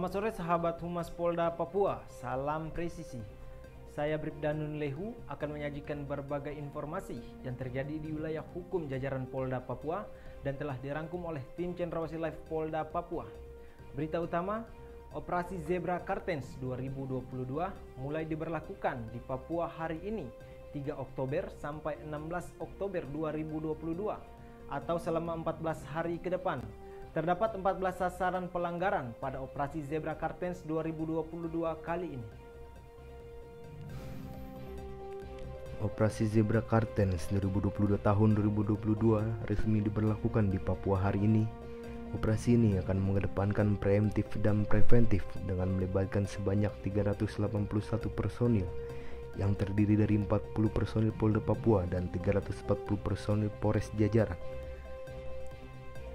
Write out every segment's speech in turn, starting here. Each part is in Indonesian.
Selamat sore sahabat Humas Polda Papua, salam presisi. Saya Bribda Nun Lehu akan menyajikan berbagai informasi yang terjadi di wilayah hukum jajaran Polda Papua dan telah dirangkum oleh tim Cendrawasih Live Polda Papua. Berita utama, Operasi Zebra Kartens 2022 mulai diberlakukan di Papua hari ini 3 Oktober sampai 16 Oktober 2022 atau selama 14 hari ke depan. Terdapat 14 sasaran pelanggaran pada Operasi Zebra Kartens 2022 kali ini. Operasi Zebra Kartens 2022 tahun 2022 resmi diberlakukan di Papua hari ini. Operasi ini akan mengedepankan preemptif dan preventif dengan melibatkan sebanyak 381 personil yang terdiri dari 40 personil Polda Papua dan 340 personil Polres jajaran.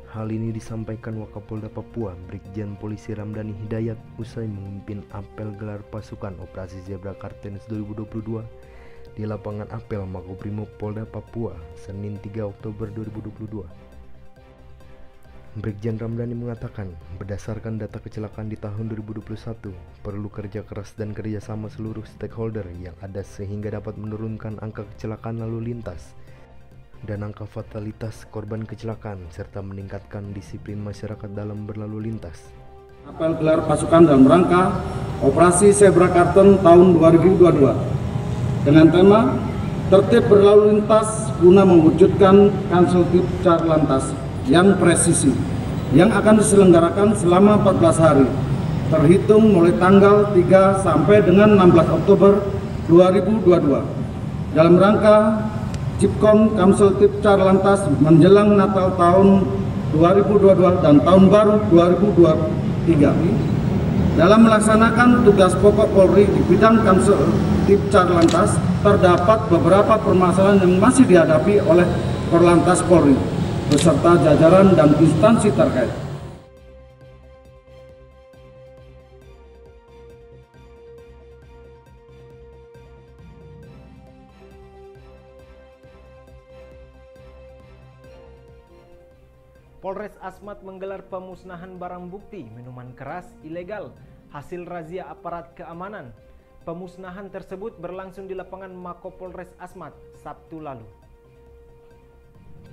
Hal ini disampaikan Wakapolda Papua Brigjen Polisi Ramdhani Hidayat usai memimpin apel gelar pasukan Operasi Zebra Kartens 2022 di lapangan apel Makobrimob Polda Papua Senin 3 Oktober 2022. Brigjen Ramdhani mengatakan berdasarkan data kecelakaan di tahun 2021 perlu kerja keras dan kerjasama seluruh stakeholder yang ada sehingga dapat menurunkan angka kecelakaan lalu lintas dan angka fatalitas korban kecelakaan serta meningkatkan disiplin masyarakat dalam berlalu lintas. Apel gelar pasukan dalam rangka Operasi Zebra Kartens tahun 2022 dengan tema tertib berlalu lintas guna mewujudkan Kanseltip Carlantas yang presisi yang akan diselenggarakan selama 14 hari terhitung mulai tanggal 3 sampai dengan 16 Oktober 2022 dalam rangka Cipkom Kamseltip Carlantas menjelang Natal tahun 2022 dan Tahun Baru 2023. Dalam melaksanakan tugas pokok Polri di bidang Kamseltip Carlantas, terdapat beberapa permasalahan yang masih dihadapi oleh Korlantas Polri beserta jajaran dan instansi terkait. Polres Asmat menggelar pemusnahan barang bukti minuman keras ilegal hasil razia aparat keamanan. Pemusnahan tersebut berlangsung di lapangan Mako Polres Asmat Sabtu lalu.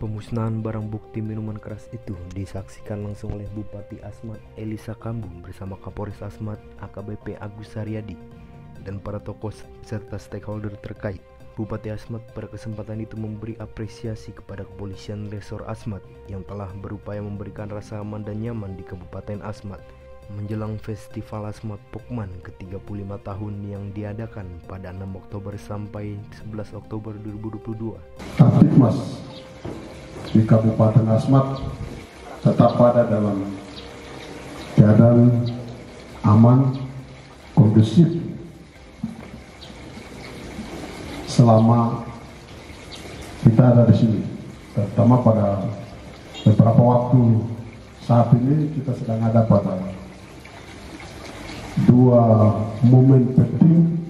Pemusnahan barang bukti minuman keras itu disaksikan langsung oleh Bupati Asmat Elisa Kambu bersama Kapolres Asmat AKBP Agus Haryadi dan para tokoh serta stakeholder terkait. Bupati Asmat pada kesempatan itu memberi apresiasi kepada Kepolisian Resor Asmat yang telah berupaya memberikan rasa aman dan nyaman di Kabupaten Asmat menjelang Festival Asmat Pokman ke-35 tahun yang diadakan pada 6 Oktober sampai 11 Oktober 2022. Kaptipmas di Kabupaten Asmat tetap pada dalam keadaan aman, kondusif selama kita ada di sini, terutama pada beberapa waktu saat ini kita sedang ada pada dua momen penting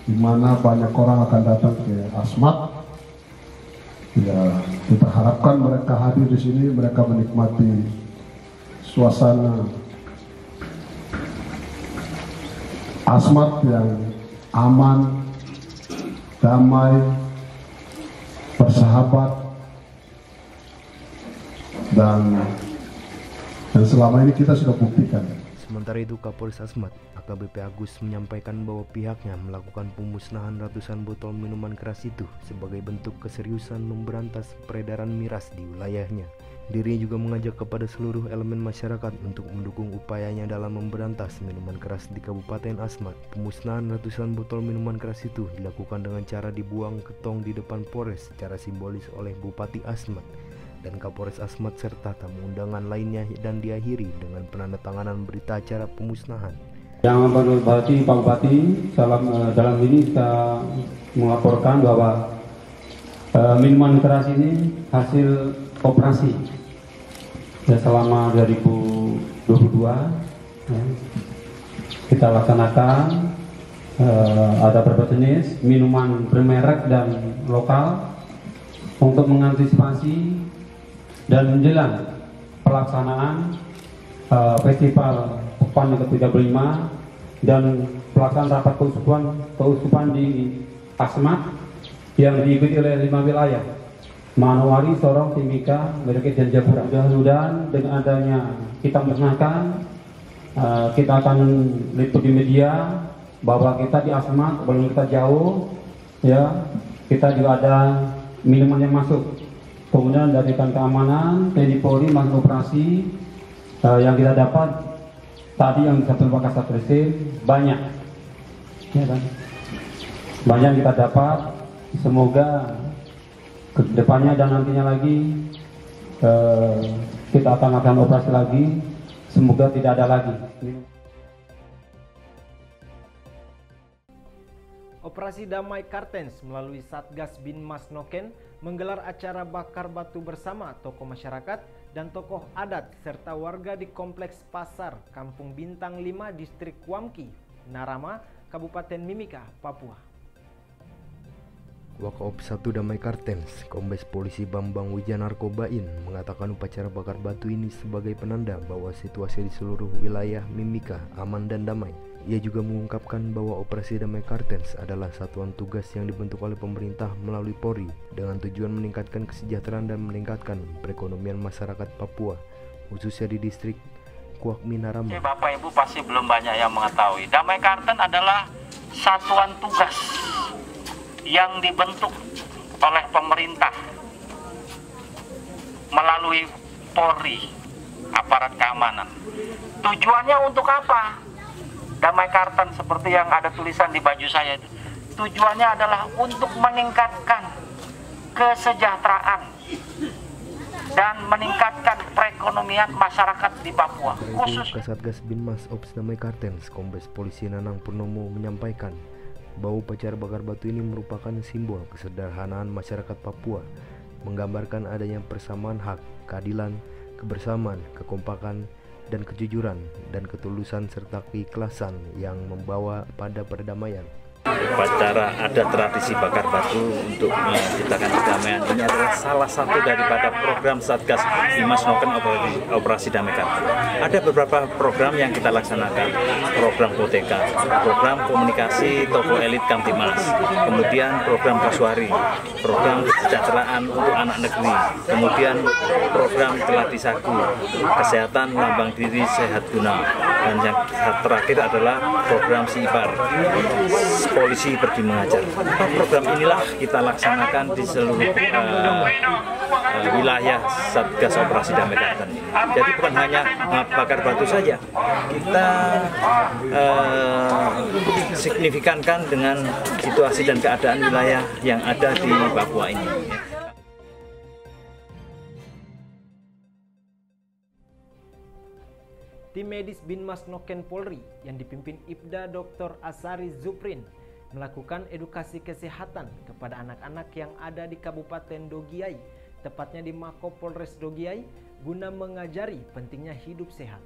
di mana banyak orang akan datang ke Asmat. Ya, kita harapkan mereka hadir di sini, mereka menikmati suasana Asmat yang aman, damai, bersahabat, dan selama ini kita sudah buktikan. Sementara itu Kapolres Asmat AKBP Agus menyampaikan bahwa pihaknya melakukan pemusnahan ratusan botol minuman keras itu sebagai bentuk keseriusan memberantas peredaran miras di wilayahnya. Dirinya juga mengajak kepada seluruh elemen masyarakat untuk mendukung upayanya dalam memberantas minuman keras di Kabupaten Asmat. Pemusnahan ratusan botol minuman keras itu dilakukan dengan cara dibuang ke tong di depan Polres secara simbolis oleh Bupati Asmat dan Kapolres Asmat serta tamu undangan lainnya dan diakhiri dengan penandatanganan berita acara pemusnahan. Yang Pak Bupati, dalam ini kita melaporkan bahwa minuman keras ini hasil operasi ya, selama 2022 ya, kita laksanakan ada beberapa jenis minuman bermerek dan lokal untuk mengantisipasi dan menjelang pelaksanaan Festival PAN ke-35 dan pelaksanaan rapat keuskupan di Asmat yang diikuti oleh 5 wilayah, Manowari, Sorong, Timika, Merauke, dan Jayapura. Mudah-mudahan dengan adanya kita musnahkan, kita akan liput di media bahwa kita di Asmat, walaupun kita jauh, ya, kita juga ada minuman yang masuk. Kemudian dari keamanan, TNI Polri masuk operasi yang kita dapat tadi yang satu Makassar Reskrim banyak, ya kan? Banyak kita dapat. Semoga ke depannya dan nantinya lagi kita akan melakukan operasi lagi. Semoga tidak ada lagi. Operasi Damai Kartens melalui Satgas Binmas Noken menggelar acara bakar batu bersama tokoh masyarakat dan tokoh adat serta warga di Kompleks Pasar Kampung Bintang 5 Distrik Wamki, Narama, Kabupaten Mimika, Papua. Wakop 1 Damai Kartens, Kombes Polisi Bambang Wijanarkobain mengatakan upacara bakar batu ini sebagai penanda bahwa situasi di seluruh wilayah Mimika aman dan damai. Ia juga mengungkapkan bahwa Operasi Damai Kartens adalah satuan tugas yang dibentuk oleh pemerintah melalui Polri dengan tujuan meningkatkan kesejahteraan dan meningkatkan perekonomian masyarakat Papua, khususnya di distrik Kuakmi Narama. Bapak Ibu pasti belum banyak yang mengetahui. Damai Kartens adalah satuan tugas yang dibentuk oleh pemerintah melalui Polri, aparat keamanan. Tujuannya untuk apa? Damai Kartens seperti yang ada tulisan di baju saya itu. Tujuannya adalah untuk meningkatkan kesejahteraan dan meningkatkan perekonomian masyarakat di Papua. Khusus Kasatgas Binmas Ops Damai Kartens, Kombes Polisi Nanang Purnomo menyampaikan bahwa upacara bakar batu ini merupakan simbol kesederhanaan masyarakat Papua, menggambarkan adanya persamaan hak, keadilan, kebersamaan, kekompakan, dan kejujuran, dan ketulusan serta keikhlasan yang membawa pada perdamaian. Upacara adat tradisi bakar batu untuk menciptakan perdamaian ini adalah salah satu daripada program Satgas Binmas Noken Operasi Damai Kartens. Ada beberapa program yang kita laksanakan, program POTK, program komunikasi tokoh elit Kamtimas, kemudian program Kasuari, program kesejahteraan untuk anak negeri, kemudian program Keladi Sagu, kesehatan lambang diri sehat guna, dan yang terakhir adalah program SIPAR, polisi pergi mengajar. Program inilah kita laksanakan di seluruh wilayah Satgas Operasi Damai Kartens. Jadi bukan hanya bakar batu saja, kita signifikankan dengan situasi dan keadaan wilayah yang ada di Papua ini. Tim medis Binmas Noken Polri yang dipimpin Ibda Dr. Asari Zuprin melakukan edukasi kesehatan kepada anak-anak yang ada di Kabupaten Dogiai, tepatnya di Mako Polres Dogiai, guna mengajari pentingnya hidup sehat.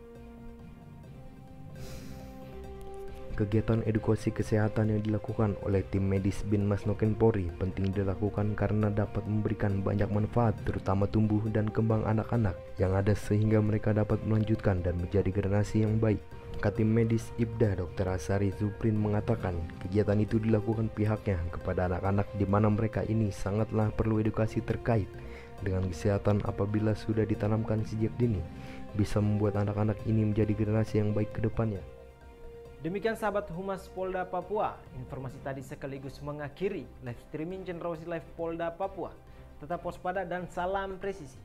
Kegiatan edukasi kesehatan yang dilakukan oleh tim medis Binmas Noken Polri penting dilakukan karena dapat memberikan banyak manfaat terutama tumbuh dan kembang anak-anak yang ada sehingga mereka dapat melanjutkan dan menjadi generasi yang baik. Katim medis Ibda Dr. Asari Zuprin mengatakan kegiatan itu dilakukan pihaknya kepada anak-anak di mana mereka ini sangatlah perlu edukasi terkait dengan kesehatan apabila sudah ditanamkan sejak dini bisa membuat anak-anak ini menjadi generasi yang baik ke depannya. Demikian sahabat Humas Polda Papua, informasi tadi sekaligus mengakhiri live streaming Cendrawasih Live Polda Papua. Tetap waspada dan salam presisi.